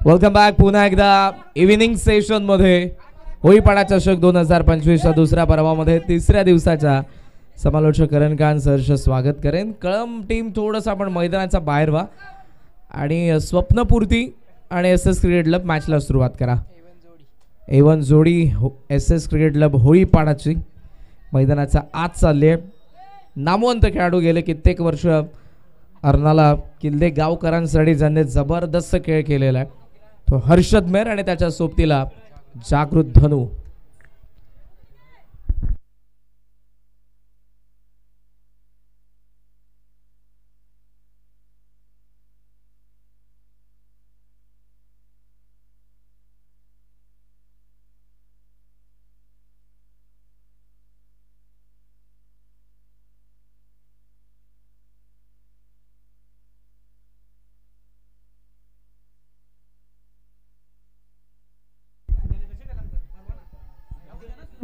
Welcome back पुन्हा एकदा evening session मध्ये होळीपाडा चषक 2025च्या दुसऱ्या पर्वामध्ये तिसऱ्या दिवसाच्या समालोचक करण खान सहर्ष स्वागत करेन. कळम टीम थोडंसं आपण मैदानाच्या बाहेर व्हा आणि स्वप्नपूर्ती आणि एस क्रिकेट क्लब मॅचला सुरुवात करा. एवन जोडी एस क्रिकेट क्लब होळीपाडाची मैदानाचा आज चालली आहे. नामवंत खेळाडू गेले कित्येक वर्ष अर्नाला किल्ले गावकरांसाठी ज्यांनी जबरदस्त खेळ केलेला आहे तो हर्षद मेहर आणि त्याच्या सोबतीला जागृत धनू.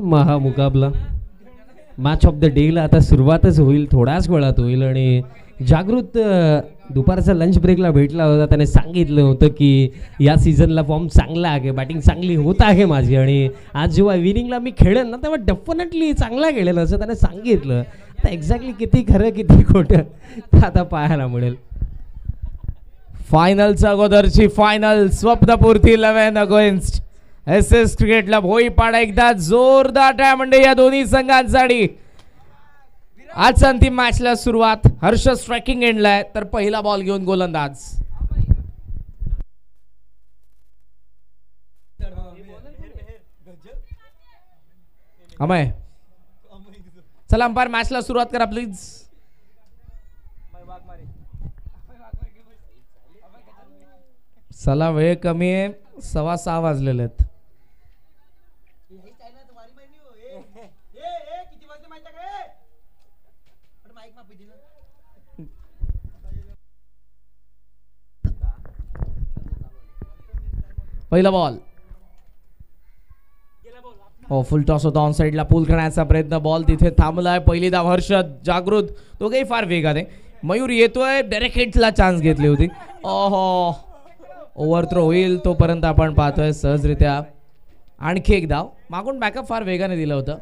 महामुकाबला मॅच ऑफ द डेला आता सुरुवातच होईल, थोड्याच वेळात होईल. आणि जागृत दुपारचा लंच ब्रेकला भेटला होता, त्याने सांगितलं होतं की या सीझनला फॉर्म चांगला आहे, बॅटिंग चांगली होत आहे माझी आणि आज जेव्हा इव्हिनिंगला मी खेळेन ना तेव्हा डेफिनेटली चांगला खेळेल असं त्याने सांगितलं. आता एक्झॅक्टली किती खरं किती खोटं आता पाहायला मिळेल. फायनलच्या अगोदरची final स्वप्नपूर्ती 11 against S cricket club होळीपाडा. एकदा जोरदार टाळ्या म्हणजे या दोन्ही संघांसाठी आज अंतिम मॅचला सुरुवात. हर्ष स्ट्रायकिंग एंडला आहे तर पहिला बॉल घेऊन गोलंदाज. अमय चला अंपायर मॅचला सुरुवात करा प्लीज. चला वेळ कमी आहे, 6:15 वाजलेले आहेत. पहिला बॉल फुल टॉस होता ऑन साइडला पुल करण्याचा प्रयत्न, बॉल तिथे थांबलाय. पहिली धाव हर्षद जागृत दोघेही फार वेगाने. मयूर येतोय, डायरेक्ट हिटला चान्स घेतली होती. ओहो ओव्हर थ्रो होईल तोपर्यंत आपण पाहतोय सहजरित्या आणखी एक धाव. मागून बॅकअप फार वेगाने दिलं होतं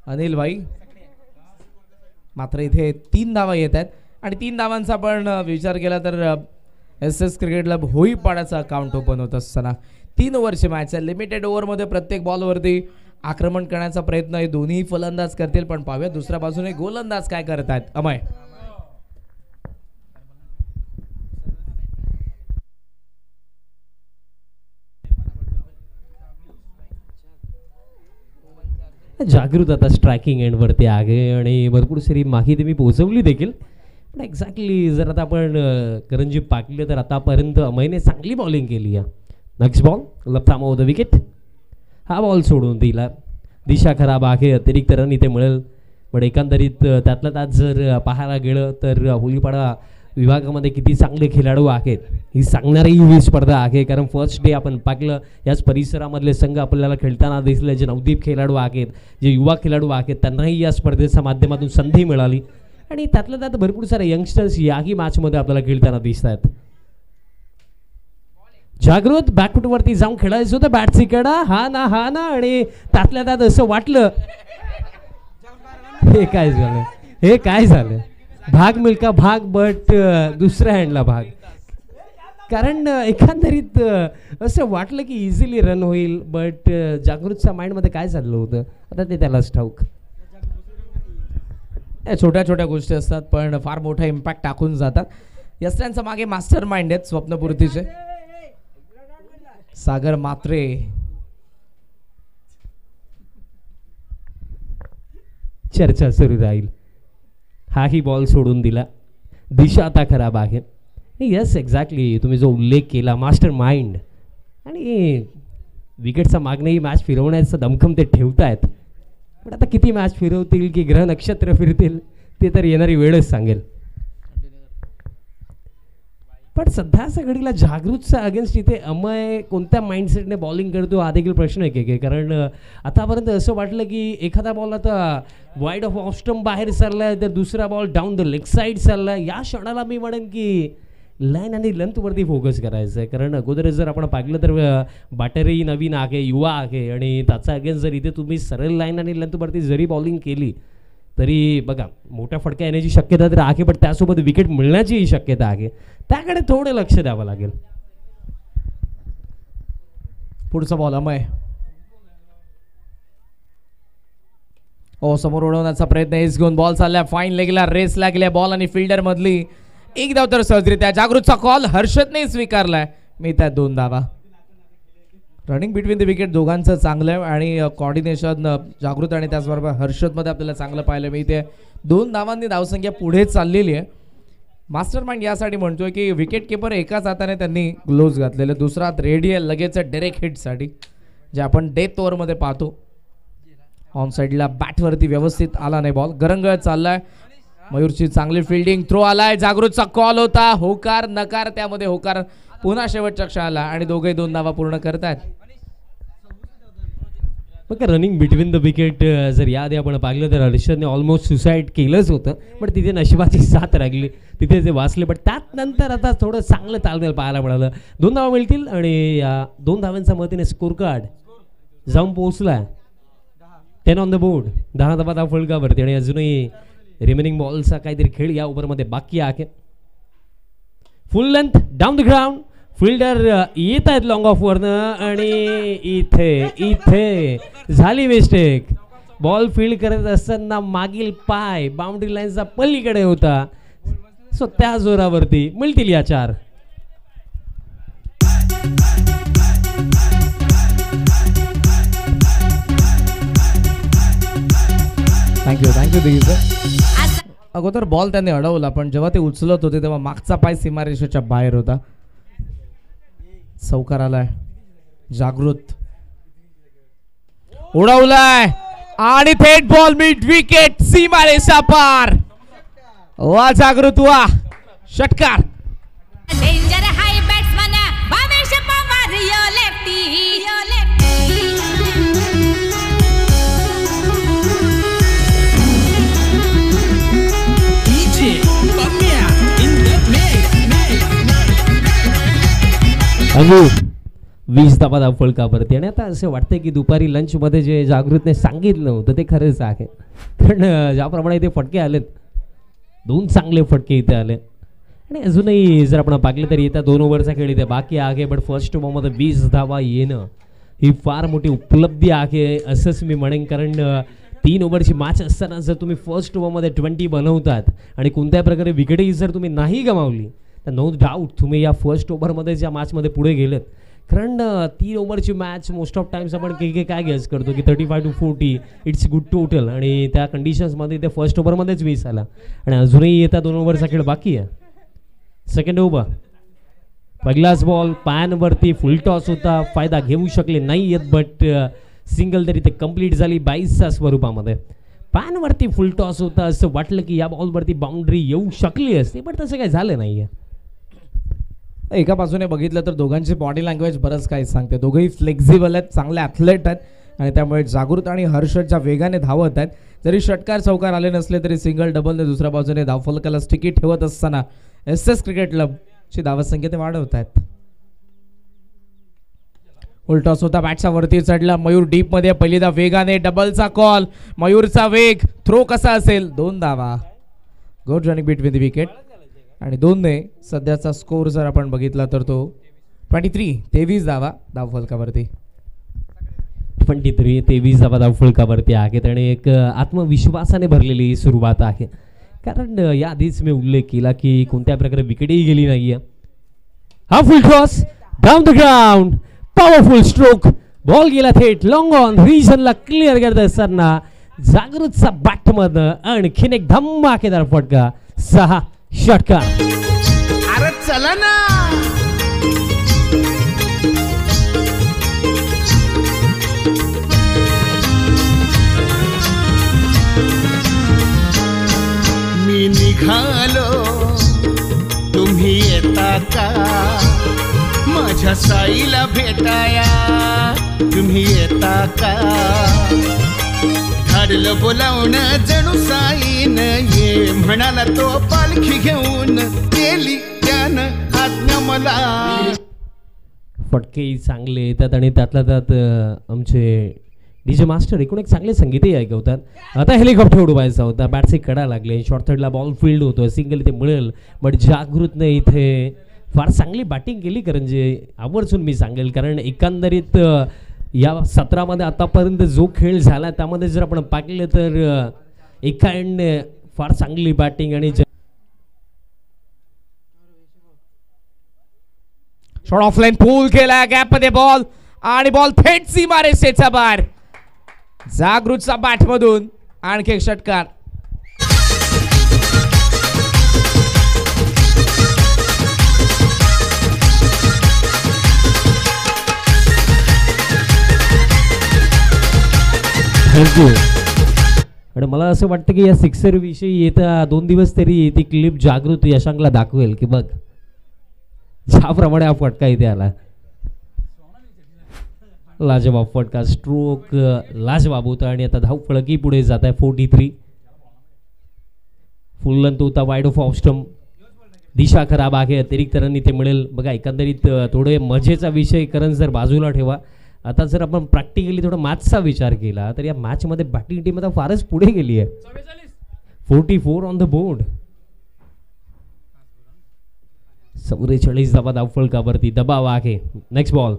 अनिल भाई. मात्र इथे 3 धावा येत आहेत आणि 3 धावांचा आपण विचार केला तर एस क्रिकेट क्लब होळीपाड्याचा अकाउंट ओपन होत असताना 3 ओव्हरची मॅच आहे. लिमिटेड ओव्हरमध्ये प्रत्येक बॉलवरती आक्रमण करण्याचा प्रयत्न हे दोन्ही फलंदाज करतील. पण पाहूया दुसऱ्या बाजूने गोलंदाज काय करत आहेत. अमय जागृत आता स्ट्रायकिंग एंडवरती आहे आणि भरपूर सारी माहिती मी पोहोचवली देखील. पण एक्झॅक्टली जर आता आपण करंजी पाकले तर आतापर्यंत अमयने चांगली बॉलिंग केली आहे. Next ball left arm of the wicket. हा बॉल सोडून दिला, दिशा खराब आहे, अतिरिक्त रन इथे मिळेल. पण एकंदरीत त्यातलं त्यात जर पाहायला गेलं तर होळीपाडा विभागामध्ये किती चांगले खेळाडू आहेत ही सांगणारी ही स्पर्धा आहे. कारण फर्स्ट डे आपण पाहिलं याच परिसरामधले संघ आपल्याला खेळताना दिसले. जे नवदीप खेळाडू आहेत, जे युवा खेळाडू आहेत त्यांनाही या स्पर्धेच्या माध्यमातून संधी मिळाली आणि त्यातल्या त्यात भरपूर सारे यंगस्टर्स याही मॅचमध्ये आपल्याला खेळताना दिसत आहेत. जागृत बॅकफुटवरती जाऊन खेळायचं होतं, बॅटची कडा हा ना आणि त्यातल्या त्यात असं वाटलं हे काय झालं भाग मिल्का भाग बट दुसऱ्या हँडला भाग. कारण एकंदरीत असं वाटलं की इझिली रन होईल बट जागृतच्या माइंडमध्ये काय चाललं होतं आता ते त्यालाच ठाऊक. छोट्या छोट्या गोष्टी असतात पण फार मोठा इम्पॅक्ट टाकून जातात. यस्ट्यांचा मागे मास्टर माइंड आहेत स्वप्नपूर्तीचे सागर मात्रे. चर्चा सुरू राहील. हाही बॉल सोडून दिला, दिशा आता खराब आहे. यस एक्झॅक्टली तुम्ही जो उल्लेख केला मास्टर माइंड आणि विकेटचा मागणेही मॅच फिरवण्याचं दमखम ते ठेवतायत. पण आता किती मॅच फिरवतील की ग्रह नक्षत्र फिरतील ते तर येणारी वेळच सांगेल. पण सध्याच्या घडीला जागृतच्या अगेन्स्ट इथे अमय कोणत्या माइंडसेटने बॉलिंग करतो हा देखील प्रश्न आहे. कारण आतापर्यंत असं वाटलं की एखादा बॉल आता वाईड ऑफ स्टंप बाहेर चाललाय तर दुसरा ball down the leg side चाललाय. या क्षणाला मी म्हणेन की लाईन आणि लेंथवरती फोकस करायचं आहे. कारण अगोदर जर आपण पाहिलं तर बॅटरी नवीन आहे, युवा आहे आणि त्याचा अगेन्स्ट जर इथे तुम्ही सरळ लाईन आणि लेंथवरती जरी बॉलिंग केली तरी बघा मोठ्या फटका येण्याची शक्यता तर आहे, पण त्यासोबत विकेट मिळण्याचीही शक्यता आहे. त्याकडे थोडं लक्ष द्यावं लागेल. पुढचा बॉल अमय. समोर उडवण्याचा प्रयत्न, एस घेऊन बॉल चाललाय, फाईन लेगला रेस लागल्या बॉल आणि फिल्डर मधली एक धाव तर सहजरित्या. जागृतचा कॉल हर्षदने स्वीकारलाय, मिळतात 2 धावा. रनिंग बिटवीन द विकेट दोघांचं चांगलं आहे आणि कॉर्डिनेशन जागृत आणि त्याचबरोबर हर्षदमध्ये आपल्याला चांगलं पाहायला मिळते. 2 धावांनी धावसंख्या पुढे चाललेली आहे. मास्टर माइंड यासाठी म्हणतोय की विकेट किपर एकाच हाताने त्यांनी ग्लोव्ज घातलेले, दुसरा हात रेडी आहे लगेच डायरेक्ट हिटसाठी, जे आपण डेथ ओव्हरमध्ये पाहतो. ऑन साईडला बॅटवरती व्यवस्थित आला नाही बॉल, गरंगळ चाललाय. मयूरची चांगली फिल्डिंग, थ्रो आलाय, जागृतचा कॉल होता, होकार नकार, त्यामध्ये होकार पुन्हा शेवटच्या क्षणाला आणि दोघे 2 धावा पूर्ण करतात. बघा रनिंग बिटवीन द विकेट जर याआधी आपण पाहिलं तर हर्षदने ऑलमोस्ट सुसाईड केलंच होतं, पण तिथे नशिबाची साथ लागली, तिथे ते वाचले. पण त्यानंतर आता थोडं चांगलं तालमेल पाहायला मिळालं. 2 धावा मिळतील आणि या 2 धावांच्या मदतीने स्कोर कार्ड जाऊन पोहोचला 10 ऑन द बोर्ड. 10 धावा फलकावरती आणि अजूनही रिमेनिंग बॉलचा काहीतरी खेळ या ओव्हरमध्ये बाकी आहे. Full length down the ground, fielder येत आहेत लॉंग ऑफ वरनं आणि इथे झाली मिस्टेक. बॉल फील्ड करत असताना मागील पाय बाउंड्री लाईनचा पलीकडे होता, सो त्या जोरावरती मिळतील या 4. थँक्यू दिग्विजय. अगोदर बॉल त्यांनी अडवला, पण जेव्हा ते उचलत होते तेव्हा मागचा पाय सीमारेषेच्या बाहेर होता. चौकार आलाय, जागृत उडवलाय आणि थेट बॉल मिड विकेट, सीमारेषा पार. वा जागृत वा, षटकार. डेंजर हाय बॅट्समन भावेश पवार, यो लेफ्टी यो अगो 20 धावा फलकावरती. आणि आता असं वाटतंय की दुपारी लंचमध्ये जे जागृतने सांगितलं होतं ते खरंच आहे, कारण ज्याप्रमाणे इथे फटके आलेत, 2 चांगले फटके इथे आले. आणि अजूनही जर आपण पाहिलं तर येत्या 2 ओव्हरचा खेळ इथे बाकी आहे, पण फर्स्ट ओव्हरमध्ये 20 धावा येणं ही फार मोठी उपलब्धी आहे असंच मी म्हणेन. कारण 3 ओव्हरची मॅच असताना जर तुम्ही फर्स्ट ओव्हरमध्ये 20 बनवतात आणि कोणत्या प्रकारे विकेटही जर तुम्ही नाही गमावली तर नो डाऊट तुम्ही या फर्स्ट ओव्हरमध्ये ज्या मॅचमध्ये पुढे गेलेत. कारण 3 ओव्हरची मॅच मोस्ट ऑफ टाइम्स आपण काय गेस करतो की 35 to 40 इट्स गुड टोटल, आणि त्या कंडिशन्समध्ये ते फर्स्ट ओव्हरमध्येच 20 आला. आणि अजूनही येत्या 2 ओव्हरचा खेळ बाकी आहे. सेकंड ओव्हर, पहिलाच बॉल पायांवरती फुल टॉस होता, फायदा घेऊ शकले नाही आहेत, बट सिंगल तरी ते कंप्लीट झाली 22च्या स्वरूपामध्ये. पायांवरती फुल टॉस होता, असं वाटलं की या बॉलवरती बाउंड्री येऊ शकली असते, पण तसं काही झालं नाही आहे. एका बाजूने बघितलं तर दोघांची बॉडी लँग्वेज बरंच काही सांगते. दोघंही फ्लेक्झिबल आहेत, चांगले ॲथलेट आहेत आणि त्यामुळे जागृत आणि हर्षदच्या वेगाने धावत आहेत. जरी षटकार चौकार आले नसले तरी सिंगल डबलने दुसऱ्या बाजूने धावफलकाला स्टिकी ठेवत असताना SS क्रिकेट क्लबची धावसंख्या ते वाढवत आहेत. उलटॉस होता, बॅटच्या वरती चढला, मयूर डीप मध्ये, पहिलीदा वेगाने, डबलचा कॉल, मयूरचा वेग, थ्रो कसा असेल, 2 धावा. Good running between the wicket आणि 2ने सध्याचा स्कोर जर आपण बघितला तर तो 23 धावा धावफलकावरती. 23 धावा धावफलकावरती आहेत आणि एक आत्मविश्वासाने भरलेली सुरुवात आहे. कारण याआधीच मी उल्लेख केला की कोणत्या प्रकारे विकेटही गेली नाहीये. हा full toss down the ground, powerful stroke, ball गेला थेट लॉंग ऑन रिजनला क्लिअर करत असताना जागृतचा बॅटमधनं आणखीन एक धमाकेदार फटका, 6 षटकार. अरे चला ना, मी निघालो तुम्ही येता का, माझ्या साईला भेटाया तुम्ही येता का, धाडलं बोलावणं जणू साईन ये म्हणाला तो पालखी घेऊन गेली त्यानं मला फटके चांगले येतात आणि त्यातल्या त्यात आमचे डीजे मास्टर एकूण एक चांगले संगीतही ऐकवतात. आता हेलिकॉप्टर उडवायचा होता, बॅटचे कडा लागले, शॉर्ट थर्डला बॉल फील्ड होतो, सिंगल इथे मिळेल, बट जागृतने इथे फार चांगली बॅटिंग केली. कारण जे आवर्जून मी सांगेल, कारण एकंदरीत या सत्रामध्ये आतापर्यंत जो खेळ झाला त्यामध्ये जर आपण पाहिलं तर एका एंडने फार चांगली बॅटिंग आणि शॉर्ट ऑफलाईन पूल केला, गॅप मध्ये बॉल आणि बॉल थेट सीमारेषेच्या बाहेर. जागृतचा बॅट मधून आणखी एक षटकार. थँक्यू. आणि मला असं वाटतं की या सिक्सर विषयी येत्या 2 दिवस तरी ती क्लिप जागृत यशांकला दाखवेल की बघ ज्याप्रमाणे हा फटका इथे आला. लाजवाब फटका, स्ट्रोक लाजवाब होता आणि आता धावफलकी पुढे जात आहे. 43 फुल लेंथ होता, वाईड ऑफ ऑफ स्टंप. दिशा खराब आहे, अतिरिक्त रन इथे मिळेल. बघा एकंदरीत थोडे मजेचा विषय करण जर बाजूला ठेवा, आता जर आपण प्रॅक्टिकली थोडा मॅचचा विचार केला तर या मॅचमध्ये बॅटिंग टीम आता फारच पुढे गेली आहे. 44 ऑन द बोर्ड. 44 धावा धावफलकावरती दबाव आहे. नेक्स्ट बॉल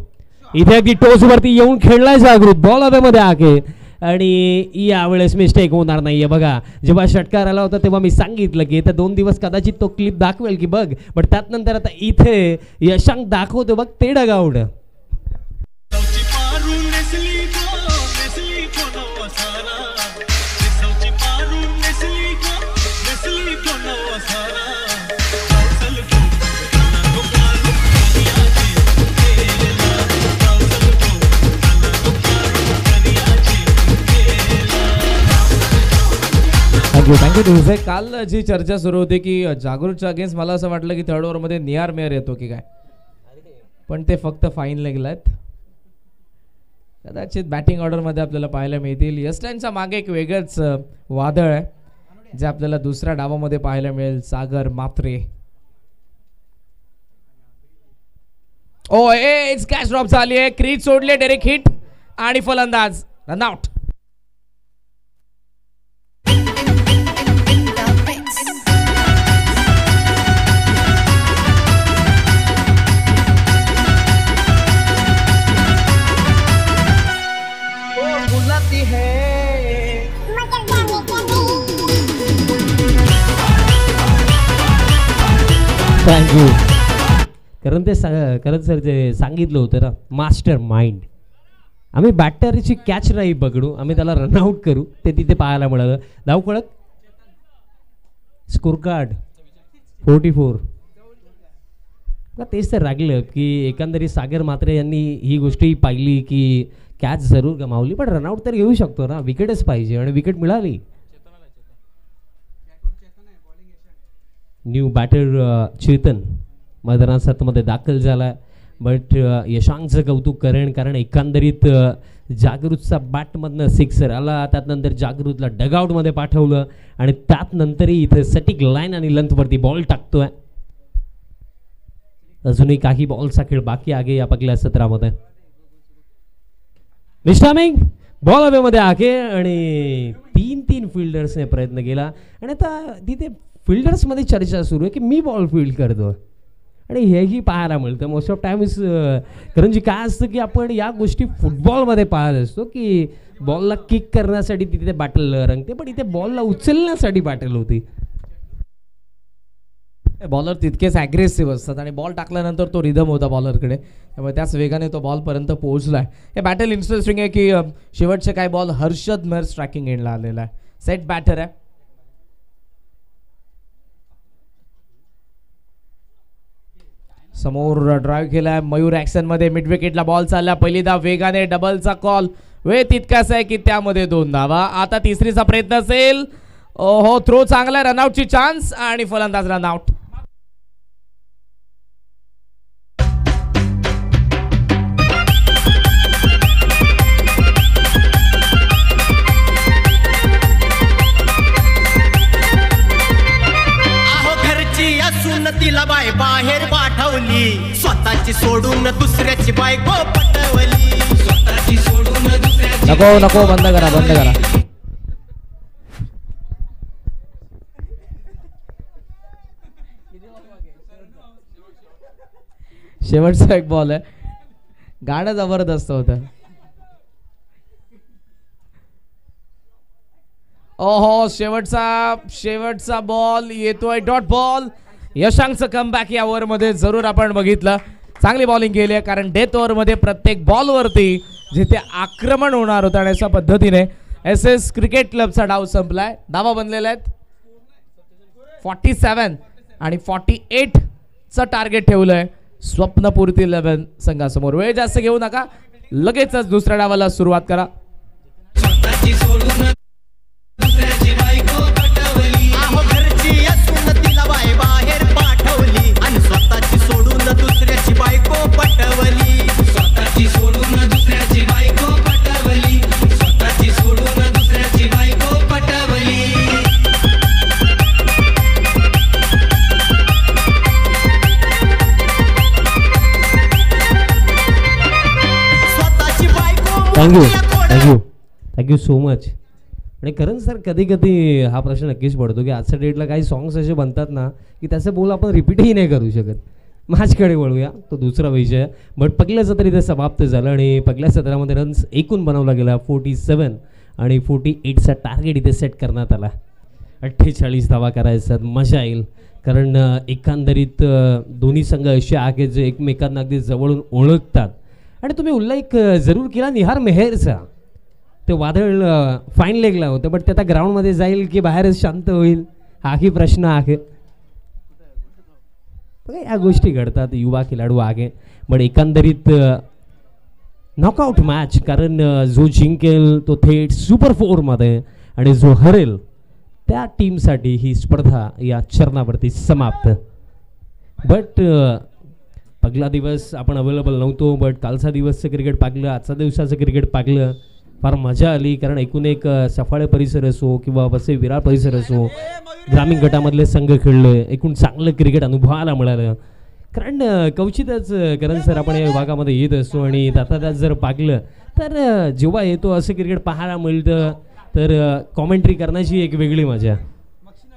इथे अगदी टोच वरती येऊन खेळलाय जागृत, बॉल हवेमध्ये आहे आणि यावेळेस मिस्टेक होणार नाहीये. बघा जेव्हा षटकार आला होता तेव्हा मी सांगितलं की येत्या 2 दिवस कदाचित तो क्लिप दाखवेल की बघ, बट त्यानंतर आता इथे यशांक दाखवतो बघ ते डगआउट. थँक्यू. काल जी चर्चा सुरू होती की जागृतच्या अगेन्स्ट मला असं वाटलं की थर्ड ओव्हरमध्ये नियार मेयर येतो की काय, पण ते फक्त फाईन गेलात. कदाचित बॅटिंग ऑर्डरमध्ये आपल्याला पाहायला मिळतील. यस्टनच्या मागे एक वेगळंच वादळ आहे जे आपल्याला दुसऱ्या डावामध्ये पाहायला मिळेल. सागर मात्रे. ओ इट्स कॅच ड्रॉप झाली आहे, क्रीज सोडले, डायरेक्ट हिट आणि फलंदाज रनआउट. थँक्यू. कारण ते खरंच सर जे सांगितलं होतं ना, मास्टर माइंड. आम्ही बॅटरची कॅच नाही पकडू, आम्ही त्याला रनआउट करू, ते तिथे पाहायला मिळालं. धावफलक, स्कोर कार्ड 44. तेच तर रागलं की एकंदरीत सागर मात्रे यांनी ही गोष्टी पाहिली की कॅच जरूर गमावली, पण रनआउट तर येऊ शकतो ना, विकेटच पाहिजे आणि विकेट मिळाली. न्यू बॅटर चेतन मैदानामध्ये दाखल झाला, बट यशांकचं कौतुक करेन कारण एकंदरीत जागृतचा बॅटमधनं सिक्सर आला, त्यानंतर जागृतला डगआउटमध्ये पाठवलं आणि त्यानंतरही इथे सटिक लाईन आणि लेंथवरती बॉल टाकतोय. अजूनही काही बॉलचा खेळ बाकी आहे या पहिल्या सत्रामध्ये. मिस्टामिंग बॉल हवेमध्ये आहे आणि 3 फिल्डर्सने प्रयत्न केला आणि आता तिथे फिल्डर्समध्ये चर्चा सुरू आहे की मी बॉल फील्ड करतो आणि हेही पाहायला मिळतं मोस्ट ऑफ टाइम्स. कारण जी काय असतं की आपण या गोष्टी फुटबॉलमध्ये पाहत असतो की बॉलला किक करण्यासाठी तिथे बॅटल रंगते, पण इथे बॉलला उचलण्यासाठी बॅटल होती. बॉलर तितकेच ॲग्रेसिव्ह असतात आणि बॉल टाकल्यानंतर तो रिदम होता बॉलरकडे, त्यामुळे त्याच वेगाने तो बॉलपर्यंत पोहोचलाय. हे बॅटल इंटरेस्टिंग आहे की शेवटचे काही बॉल हर्षद मेहर स्ट्रायकिंग एंडला आलेला आहे. सेट बॅटर आहे. समोर ड्राईव्ह केलाय मयूर ॲक्शन मध्ये, मिड विकेटला बॉल चालला, पहिली धाव वेगाने, डबलचा कॉल, वेळ तितकाच आहे की त्यामध्ये 2 धावा. आता तिसरीचा प्रयत्न असेल, हो थ्रो चांगला, रनआउटची चान्स आणि फलंदाज रनआउट. तिला बाय बाहेर पाठवली, नको नको, बंद करा बंद करा. शेवटचा एक बॉल आहे. गाणं जबरदस्त होतं. ओहो, शेवटचा बॉल येतोय. Dot ball. यशांकचं कमबॅक या ओव्हरमध्ये जरूर आपण बघितलं. चांगली बॉलिंग केली आहे, कारण डेथ ओव्हरमध्ये प्रत्येक बॉलवरती जिथे आक्रमण होणार होतं आणि अशा पद्धतीने SS क्रिकेट क्लबचा डाव संपलाय. धावा बनलेल्या आहेत 47 आणि 48चं टार्गेट ठेवलंय स्वप्नपूर्ती 11 संघासमोर. वेळ जास्त घेऊ नका, लगेचच दुसऱ्या डावाला सुरुवात करा. बाहेर पाठवली आणि स्वतःची सोडून दुसऱ्याची बायको पटवली. स्वतःची सोडून दुसऱ्याची बायको पटवली. स्वतःची सोडून दुसऱ्याची बायको पटवली. स्वतःची बायको. Thank you so much. आणि करण सर, कधी कधी हा प्रश्न नक्कीच पडतो की आजच्या डेटला काही सॉंग्स असे बनतात ना की त्याचे बोल आपण रिपीटही नाही करू शकत. माझ्याकडे वळूया, तो दुसरा विषय. बट पहिलं सत्र इथे समाप्त झालं आणि पहिल्या सत्रामध्ये रन्स एकूण बनवला गेला 47 आणि 48चा टार्गेट इथे सेट करण्यात आला. 48 धावा करायचा, मजा येईल. कारण एकंदरीत दोन्ही संघ असे आहेत जे एकमेकांना अगदी जवळून ओळखतात. आणि तुम्ही उल्लेख जरूर केला निहार मेहेरचा. ते वादळ फाईन लेगला होतं, बट ते आता ग्राउंडमध्ये जाईल की बाहेरच शांत होईल हाही प्रश्न आहे. या गोष्टी घडतात, युवा खेळाडू आहे. पण एकंदरीत नॉकआउट मॅच, कारण जो जिंकेल तो थेट सुपर 4मध्ये आणि जो हरेल त्या टीमसाठी ही स्पर्धा या चरणावरती समाप्त. बट पहिला दिवस आपण अवेलेबल नव्हतो, बट कालचा दिवसचं क्रिकेट पाहिलं, आजचा दिवसाचं क्रिकेट पाहिलं, फार मजा आली. कारण एकूण एक सफाळे परिसर असो किंवा वसई विरार परिसर असो, ग्रामीण गटामधले संघ खेळले, एकूण चांगलं क्रिकेट अनुभवायला मिळालं. कारण क्वचितच करण सर आपण या विभागामध्ये येत असतो आणि त्यात जर पाहिलं तर जेव्हा येतो असं क्रिकेट पाहायला मिळतं तर कॉमेंट्री करण्याची एक वेगळी मजा.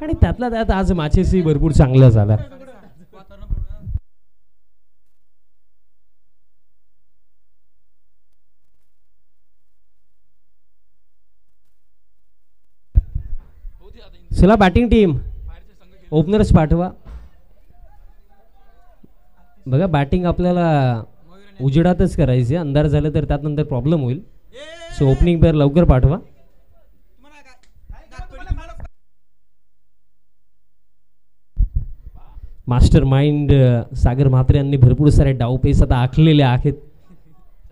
आणि त्यातला त्यात आज मॅचेसही भरपूर चांगला झाला. चला बॅटिंग टीम, ओपनर्स पाठवा. बघा, बॅटिंग आपल्याला उजेडातच करायची, अंधार झालं तर त्यात नंतर प्रॉब्लेम होईल. सो ओपनिंग पेअर लवकर पाठवा. मास्टर माइंड सागर म्हात्रे यांनी भरपूर सारे डावपेस आता आखलेले आहेत.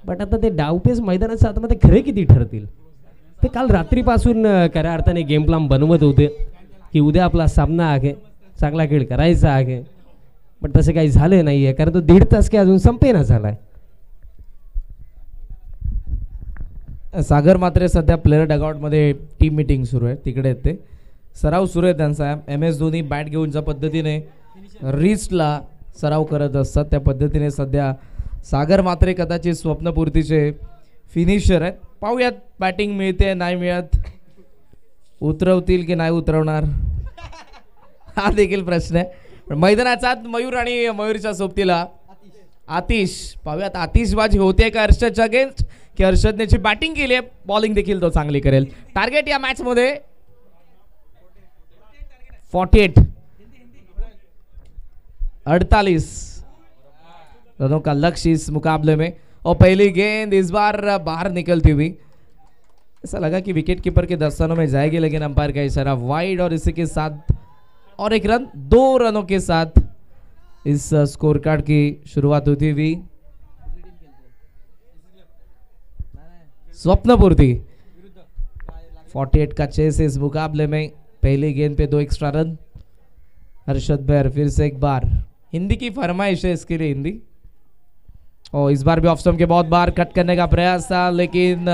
बट आता ते डावपेस मैदानाच्या आतमध्ये खरे किती ठरतील ते काल रात्रीपासून खऱ्या अर्थाने गेम प्लॅन बनवत होते की उद्या आपला सामना आहे, चांगला खेळ करायचा आहे. पण तसं काही झालं नाही आहे, कारण तो 1.5 तास काही अजून संपेना झालाय. सागर मात्रे सध्या प्लेअर डगआउटमध्ये टीम मीटिंग सुरू आहे, तिकडे आहेत ते. सराव सुरू आहे त्यांचा. MS धोनी बॅट घेऊन ज्या पद्धतीने रिस्टला सराव करत असतात त्या पद्धतीने सध्या सागर मात्रे कदाचित स्वप्नपूर्तीचे फिनिशर आहेत. पाहूयात बॅटिंग मिळते नाही मिळत, उतरवतील की नाही उतरवणार हा देखील प्रश्न आहे. पण मैदानाचा मयूर आणि मयूरच्या सोबतीला आतिश. पाहूयात आतिशबाजी होते का हर्षदच्या अगेन्स्ट, की हर्षदने बॅटिंग केली आहे, बॉलिंग देखील तो चांगली करेल. टार्गेट या मॅच मध्ये 48 दोनों का लक्ष्य इस मुकाबले में. और पहली गेंद इस बार बाहर निकलती हुई, ऐसा लगा कि विकेट कीपर के दस्तानों में जाएगी, लेकिन अंपायर का इशारा वाइड. और इसी के साथ और एक रन, 2 रनों के साथ इस स्कोर कार्ड की शुरुआत होती हुई. स्वप्नपूर्ति 48 का चेस इस मुकाबले में. पहली गेंद पे 2 एक्स्ट्रा रन. हर्षद बैर फिर से एक बार, हिंदी की फरमाइश है इसके लिए हिंदी. और इस बार भी ऑफ स्टंप के बहुत बार कट करने का प्रयास था, लेकिन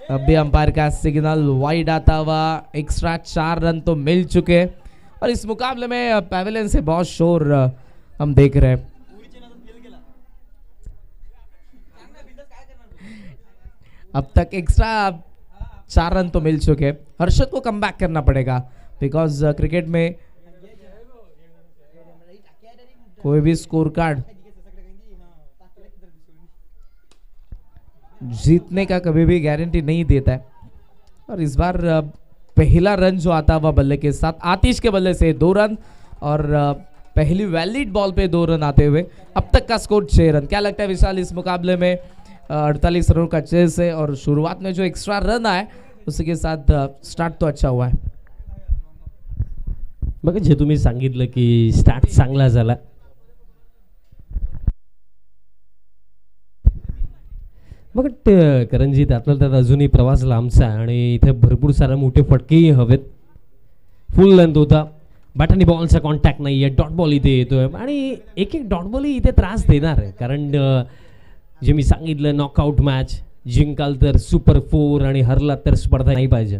अब भी अंपायर का सिग्नल वाइड आता हुआ. एक्स्ट्रा 4 रन तो मिल चुके हैं. और इस मुकाबले में पैवेलियन से बहुत शोर हम देख रहे हैं. अब तक एक्स्ट्रा 4 रन तो मिल चुके हैं। हर्षद को कम बैक करना पड़ेगा बिकॉज क्रिकेट में कोई भी स्कोर कार्ड जीतने का कभी भी गारंटी नहीं देता है। और इस बार पहला रन जो आता हुआ बल्ले के साथ आतिश के बल्ले से 2 रन और पहली वैलिड बॉल पे 2 रन आते हुए अब तक का स्कोर 6 रन। क्या लगता है विशाल, इस मुकाबले में 48 रनों का चेस है और शुरुआत में जो एक्स्ट्रा रन आए उसके साथ स्टार्ट तो अच्छा हुआ है। बघा जे तुम्ही सांगितलं की स्टार्ट चांगला झाला, बघा करणजी त्यातल्या त्यात अजूनही प्रवास लांबचा आहे आणि इथे भरपूर सारे मोठे फटकेही हवेत. फुल लेंथ होता, बॅट आणि बॉलचा कॉन्टॅक्ट नाही आहे, डॉट बॉल इथे येतोय आणि एक एक डॉट बॉलही इथे त्रास देणार आहे. कारण जे मी सांगितलं नॉकआउट मॅच, जिंकाल तर सुपर 4 आणि हरला तर स्पर्धा नाही पाहिजे.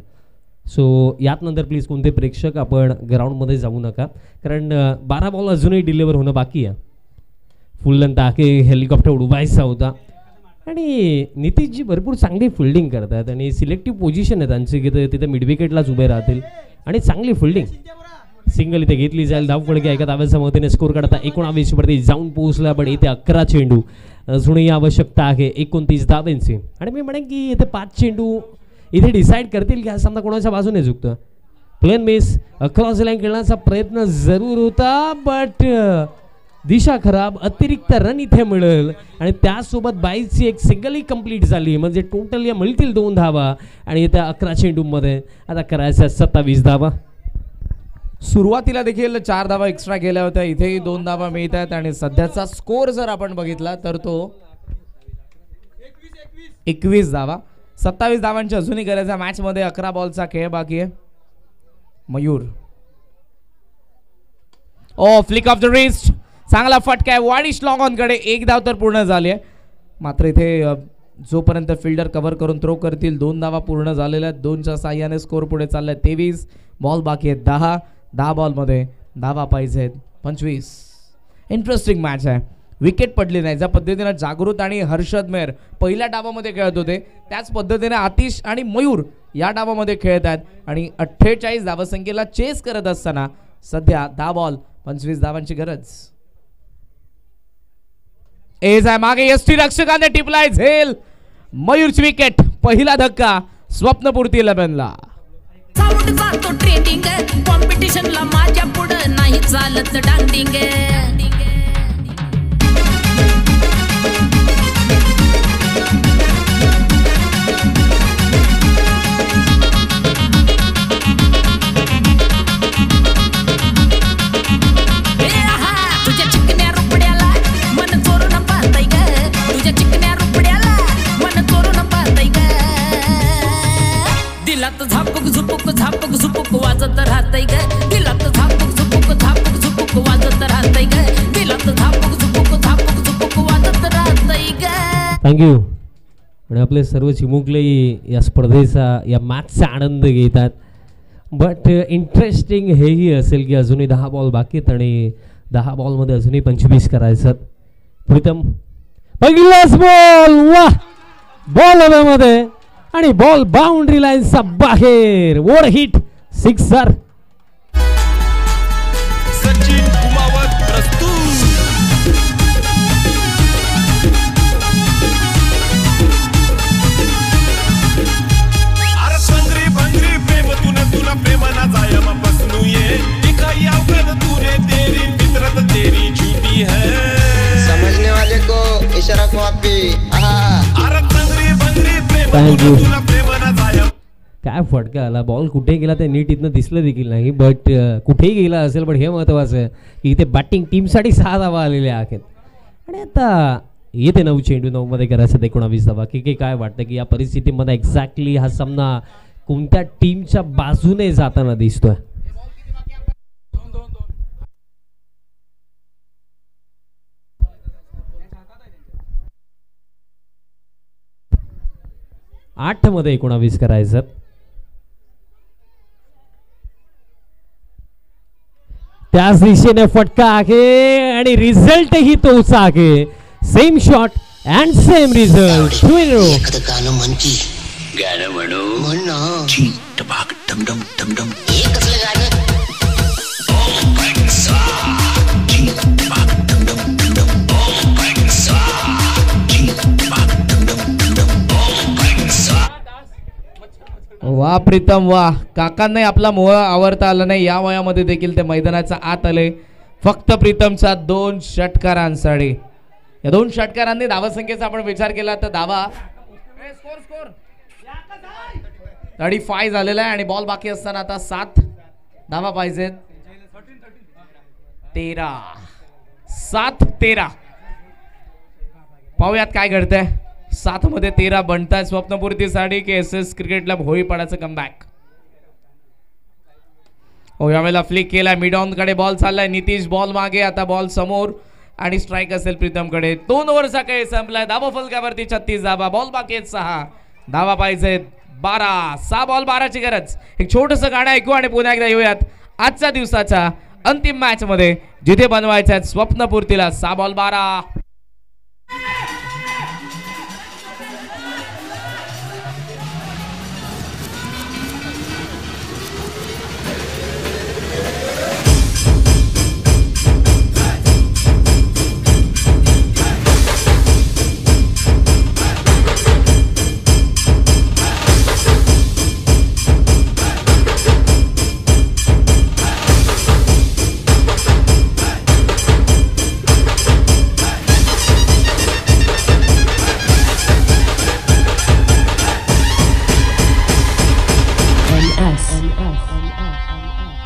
सो यात नंतर प्लीज कोणते प्रेक्षक आपण ग्राउंडमध्ये जाऊ नका, कारण 12 बॉल अजूनही डिलिव्हर होणं बाकी आहे. फुल लेंथ आके हेलिकॉप्टर उडवायचा होता आणि नितीशजी भरपूर चांगली फिल्डिंग करतात आणि सिलेक्टिव्ह पोझिशन आहे त्यांची की तिथे मिड विकेटलाच उभे राहतील आणि चांगली फिल्डिंग. सिंगल इथे घेतली जाईल, धावफळके एका धाव्याच्या मदतीने स्कोर काढता 19 वरती जाऊन पोहोचला, पण इथे 11 चेंडू अजूनही आवश्यकता आहे 29 धावांची. आणि मी म्हणेन की इथे 5 चेंडू इथे डिसाईड करतील की हा सामना कोणाच्या बाजूने झुकतो. प्लेन मिस, अक्रॉस लाईन खेळण्याचा प्रयत्न जरूर होता, बट दिशा खराब. अतिरिक्त रन इथे मिळेल आणि त्यासोबत 22ची एक सिंगलही कंप्लीट झाली, म्हणजे टोटल या मिळतील 2 धावा आणि त्या 11 चेंडूमध्ये आता करायच्या 27 धावा. सुरुवातीला देखील 4 धावा एक्स्ट्रा गेल्या होत्या, इथेही 2 धावा मिळत आहेत आणि सध्याचा स्कोर जर आपण बघितला तर तो 21 धावा. 27 धावांची अजूनही गरज आहे. मॅच मध्ये 11 बॉलचा खेळ बाकी आहे. मयूर, ओ फ्लिक ऑफ द रिस्ट, चांगला फटका आहे वाडिश लॉंग ऑन कडे. 1 धाव तर पूर्ण झाली आहे, मात्र इथे जोपर्यंत फिल्डर कव्हर करून थ्रो करतील 2 धावा पूर्ण झालेल्या आहेत. 2च्या साह्याने स्कोर पुढे चाललाय. 23 बॉल बाकी आहेत. 10 बॉलमध्ये धावा पाहिजे आहेत 25. इंटरेस्टिंग मॅच आहे. विकेट पडली नाही. ज्या पद्धतीने जागृत आणि हर्षद मेहर पहिल्या डावामध्ये खेळत होते त्याच पद्धतीने आतिश आणि मयूर या डावामध्ये खेळत आहेत आणि 48 धावसंख्येला चेस करत असताना सध्या 10 बॉल 25 धावांची गरज. एज आहे मागे, यष्टी रक्षकाने टिपलाय झेल. मयूरची विकेट. पहिला धक्का स्वप्नपूर्ती 11ला. साऊंड जातो ट्रेंडिंग, कॉम्पिटिशनला माझ्या पुढं नाही चालत डांडिंग. तुझ्या चिकन्या रुपड्याला मन चोरून पाहताय ग, तुझ्या चिकन्या रुपड्याला मन चोरून पाहताय ग. दिलात झापक झुपुक झापक झुपुक वाजत राहतय ग, दिलात झापक झुपुक झापक झुपुक वाजत राहतय ग, दिलात झापक झुपुक झापक झुपुक वाजत राहतय ग. थँक्यू. आणि आपले सर्व चिमुकलेही या स्पर्धेचा या मॅचचा आनंद घेतात. बट इंटरेस्टिंग हेही असेल की अजूनही 10 बॉल बाकी आहेत आणि 10 बॉलमध्ये अजूनही 25 करायचं. प्रीतम, पहिलाच बॉल, वा, बॉल हवेमध्ये आणि बॉल बाउंड्री लाईनचा बाहेर. ओढ हिट, 6 सचिन कुमावत प्रस्तुत. अरे संग्री भंगरी प्रेम तुला प्रेमाना जाय मग बसनू ये दिखाई अवगत तूने तेरी फितरत तेरी झूठी है. समझने वाले को इशारा को आपी. अरे संग्री भंगरी प्रेम Thank you. तुला प्रेमाना जाय. काय फटका आला, बॉल कुठे गेला ते नीट इथनं दिसलं देखील नाही, बट कुठेही गेला असेल. पण हे महत्त्वाचं आहे की इथे बॅटिंग टीमसाठी 6 धावा आलेल्या आहेत आणि आता येते 9 चेंडू 9 मध्ये करायचं 19 धावा. की काय वाटतं की या परिस्थितीमध्ये एक्झॅक्टली हा सामना कोणत्या टीमच्या बाजूने जाताना दिसतोय? आठ मध्ये 19 करायचं. त्याच दिशेने फटका आहे आणि रिझल्टही तोच आहे. Same shot and same result 2 in a row. एखादं गाणं म्हणती गाणं म्हणू म्हण ना ची टपाक डमडम डमडम हे कसलं गाणं ची टपाक डमडम डमडम ची टपाक डमडम डमडम वा प्रीतम वा, काकांनाही आपला मोह आवरता आला नाही. या वयामध्ये देखील ते मैदानाच्या आत आले. फक्त प्रीतमच्या 2 षटकारांसाठी. या 2 षटकारांनी धावसंख्येचा आपण विचार केला तर धावा 35 झालेला आहे आणि बॉल बाकी असताना आता 7 धावा पाहिजेत. 7-13. पाहूयात काय घडतंय. 7 मध्ये 13 बनताय स्वप्नपूर्तीसाठी की SS क्रिकेट क्लब होळीपाड्याचं कमबॅक. हो, यावेळेला फ्लिक केला. मिड ऑन कडे बॉल चाललाय. नितीश बॉल मागे, आता बॉल समोर आणि स्ट्राईक असेल प्रीतम कडे. 2 ओव्हरचा खेळ संपलाय. धावा फलकावरती 36 धावा. बॉल बाकी आहेत 6 धावा पाहिजेत 12. 6 बॉल 12ची गरज. एक छोटंसं गाणं ऐकू आणि पुन्हा एकदा येऊयात आजच्या दिवसाच्या अंतिम मॅच मध्ये, जिथे बनवायच्या आहेत स्वप्नपूर्तीला 6 बॉल 12.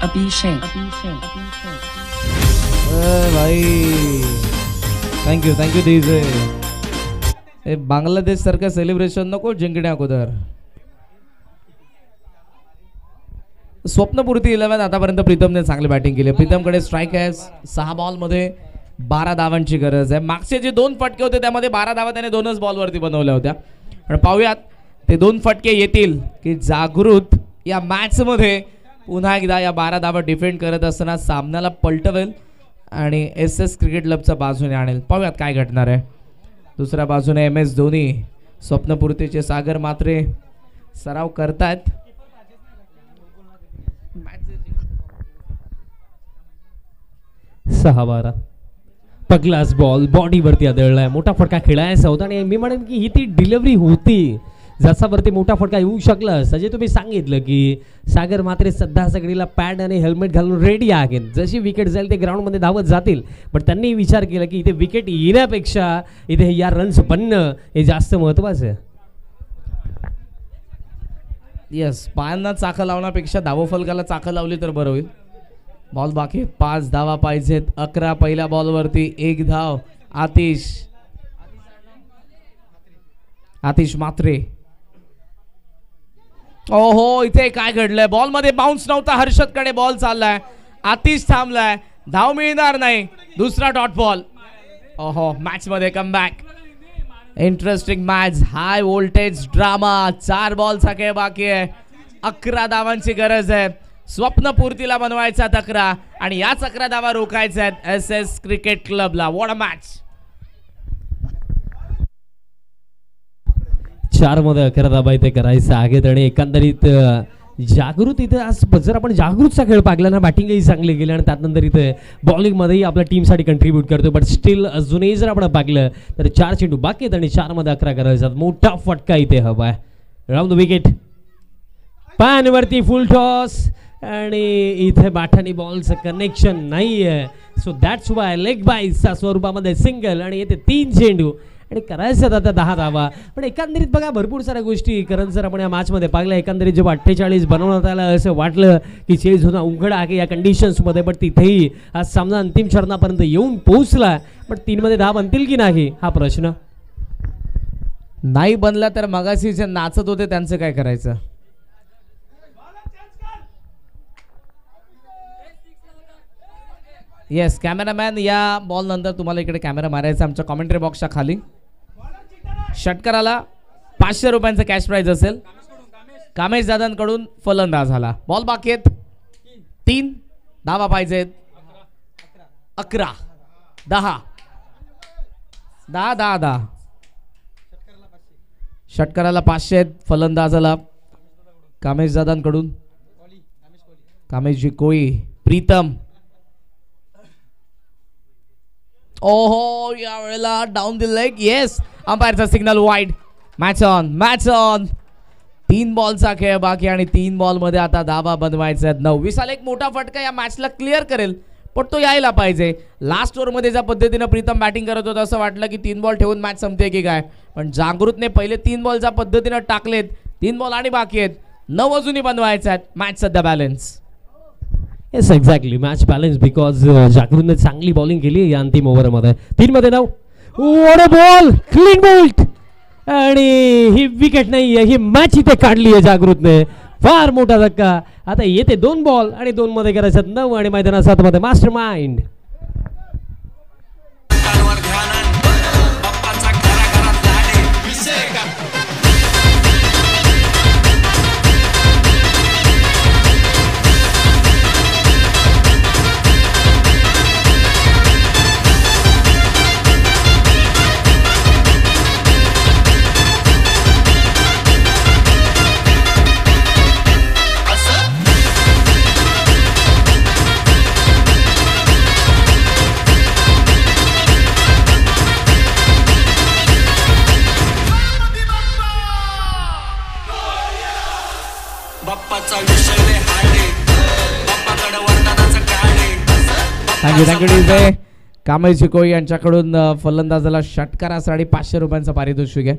Abhishek. भाई थँक्यू डीजे. हे बांगलादेश सारखं सेलिब्रेशन नको जिंकण्या अगोदर. स्वप्नपूर्ती 11 आतापर्यंत प्रीतमने चांगली बॅटिंग केली. प्रीतमकडे स्ट्राईक आहे. 6 बॉल मध्ये 12 धावांची गरज आहे. मागचे जे 2 फटके होते त्यामध्ये 12 धावा त्याने 2च बॉलवरती बनवल्या होत्या. पण पाहूयात ते 2 फटके येतील की जागृत या मॅच मध्ये पुन्हा एकदा या 12 धावा डिफेंड करत असताना सामन्याला पलटवेल आणि SS क्रिकेट क्लबच्या बाजूने आणेल. पाहूयात काय घडणार आहे. दुसऱ्या बाजूने MS धोनी, स्वप्नपूर्तीचे सागर मात्रे सराव करतायत. 6-12. पगलास बॉल बॉडीवरती आदळलाय. मोठा फटका खेळायचा होता आणि मी म्हणेन की ही ती डिलिव्हरी होती ज्याच्यावरती मोठा फटका येऊ शकला असता. जे तुम्ही सांगितलं की सागर मात्रे सध्या सगळीला पॅड आणि हेल्मेट घालून रेडी आहेत. जशी विकेट जाईल ते ग्राउंडमध्ये धावत जातील. पण त्यांनी विचार केला की इथे विकेट येण्यापेक्षा इथे या रन्स बनणं हे जास्त महत्त्वाचं आहे. येस, पायांना चाकं लावण्यापेक्षा धावफलकाला चाकं लावली तर बरं होईल. बॉल बाकी 5 धावा पाहिजेत. 11 पहिल्या बॉलवरती 1 धाव. आतिश मात्रे. ओहो, इथे काय घडलंय. बॉल मध्ये बाउन्स नव्हता. हर्षदकडे बॉल चाललाय. आतिश थांबलाय. धाव मिळणार नाही. दुसरा डॉट बॉल. ओहो, मॅच मध्ये comeback. Interesting match, high voltage drama. 4 बॉलचा खेळ बाकी आहे. 11 धावांची गरज आहे. स्वप्नपूर्तीला बनवायचा 11 आणि याच 11 धावा रोखायच्या आहेत SS क्रिकेट क्लबला. What a match. 4 मध्ये 11 धाबा इथे करायचं आहेत आणि एकंदरीत जागृत इथे आज जर आपण जागृतचा खेळ पाहिला ना, बॅटिंगही चांगली गेली आणि त्यानंतर इथे बॉलिंगमध्येही आपल्या टीमसाठी कंट्रीब्यूट करतो. बट स्टील अजूनही जर आपण पाहिलं तर 4 चेंडू बाकी आहेत आणि 4 मध्ये 11 करायचं. मोठा फटका इथे हवा आहे. Round the wicket. पानवरती फुल टॉस आणि इथे बाठानी बॉलचं कनेक्शन नाही आहे. सो दॅट्स वाय लेग बायच्या स्वरूपामध्ये सिंगल आणि येथे 3 चेंडू आणि करायचं आता 10 धावा. पण एकंदरीत बघा भरपूर साऱ्या गोष्टी कारण जर आपण या मॅचमध्ये पाहिलं एकंदरीत जेव्हा 48 बनवण्यात आलं असं वाटलं की चेज होणं उघड आहे या कंडिशन्समध्ये. बट तिथेही आज सामना अंतिम चरणापर्यंत येऊन पोहोचला. पण 3 मध्ये धाव बनतील की नाही हा प्रश्न. नाही बनला तर मगाशी जे नाचत होते त्यांचं काय करायचं. येस, कॅमेरामॅन या बॉल नंतर तुम्हाला इकडे कॅमेरा मारायचा आमच्या कॉमेंट्री बॉक्सच्या खाली. षटकाराला 500 रुपयांचा कॅश प्राइज असेल. कामेश दादांकडून फलंदाज झाला. बॉल बाकी आहेत 3 धावा पाहिजेत. 11 10 10 10 10 षटकाराला 500 आहेत. फलंदाजाला कामेश दादांकडून कामेशजी कोळी प्रीतम. ओहो यावेळेला डाऊन द लेग. येस अंपायरचा सिग्नल वाईड. Match on. 3 बॉलचा खेळ बाकी आणि 3 बॉल मध्ये आता धाबा बनवायचा आहेत. 29 साल एक मोठा फटका या मॅचला क्लिअर करेल पण तो यायला पाहिजे. लास्ट ओव्हरमध्ये ज्या पद्धतीनं प्रीतम बॅटिंग करत होता असं वाटलं की 3 बॉल ठेवून मॅच संपते की काय, पण जागृतने पहिले 3 बॉल ज्या पद्धतीनं टाकलेत, 3 बॉल आणि बाकी आहेत. 9 अजूनही बनवायचे आहेत. मॅच सध्या balance. Yes exactly match balance because जागृतने चांगली बॉलिंग केली या अंतिम ओव्हरमध्ये. 3 मध्ये 9. What a ball, clean bowled. आणि ही विकेट नाही आहे, ही मॅच इथे काढली आहे जागृतने. फार मोठा धक्का. आता येते 2 बॉल आणि 2 मध्ये करायचं 9 आणि मैदानात 7 मध्ये master mind. Thank you DJ. Kamesh कोळी यांच्याकडून फलंदाजाला षटकारासाठी 500 रुपयांचा पारितोषिक आहे.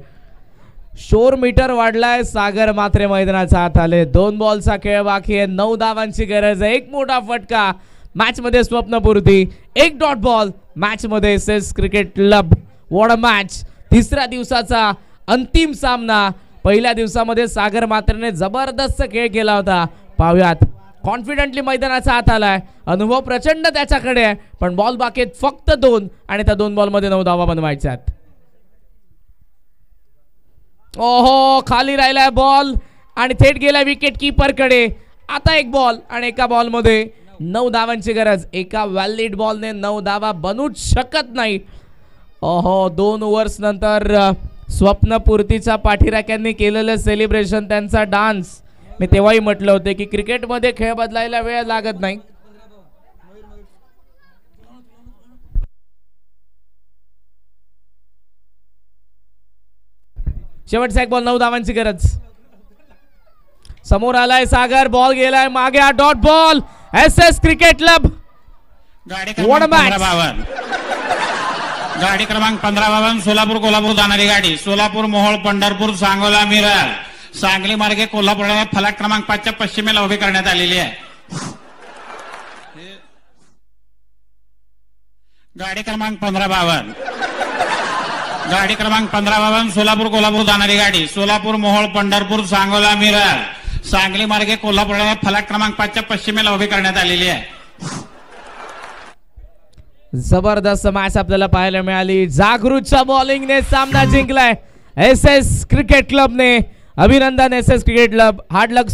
शोर मीटर वाढलाय. सागर मात्रे मैदानाचा हात आले. 2 बॉलचा खेळ बाकी आहे. 9 धावांची गरज आहे. एक मोठा फटका मॅच मध्ये स्वप्नपूर्ती. 1 डॉट बॉल मॅच मध्ये SS cricket club. What a match. 3ऱ्या दिवसाचा अंतिम सामना. पहिल्या दिवसामध्ये सागर मात्रेने जबरदस्त खेळ केला होता. पाहूयात. कॉन्फिडेंटली मैदानाचा हात आलाय. अनुभव प्रचंड त्याच्याकडे आहे पण बॉल बाकी फक्त 2 आणि त्या 2 बॉलमध्ये 9 धावा बनवायच्या आहेत. ओहो खाली राहिलाय बॉल आणि थेट गेलाय विकेट कीपर कडे. आता 1 बॉल आणि एका बॉल मध्ये 9 धावांची गरज. एका व्हॅलिड बॉलने 9 धावा बनूच शकत नाही. ओहो 2 ओव्हर्स नंतर स्वप्नपूर्तीच्या पाठीराख्यांनी केलेलं सेलिब्रेशन, त्यांचा डान्स. मी तेव्हाही म्हटलं होते की क्रिकेटमध्ये खेळ बदलायला वेळ लागत नाही. शेवटचा 1 बॉल 9 धावांची गरज. समोर आलाय सागर. बॉल गेलाय मागे. Dot ball. SS cricket club. गाडी क्रमांक 15 सोलापूर कोल्हापूर जाणारी गाडी. सोलापूर मोहोळ पंढरपूर सांगोला मिरज सांगली मार्गे कोल्हापूर फलक क्रमांक 5च्या पश्चिमेला उभी करण्यात आलेली आहे. गाडी क्रमांक 15 सोलापूर कोल्हापूर जाणारी गाडी. सोलापूर मोहोळ पंढरपूर सांगोला मिरज सांगली मार्गे कोल्हापूर फलक क्रमांक 5च्या पश्चिमेला उभी करण्यात आलेली आहे. जबरदस्त मॅच आपल्याला पाहायला मिळाली. जागृतच्या बॉलिंगने सामना जिंकलाय एसएस क्रिकेट क्लबने. अभिनंदन SS cricket club. Hard luck.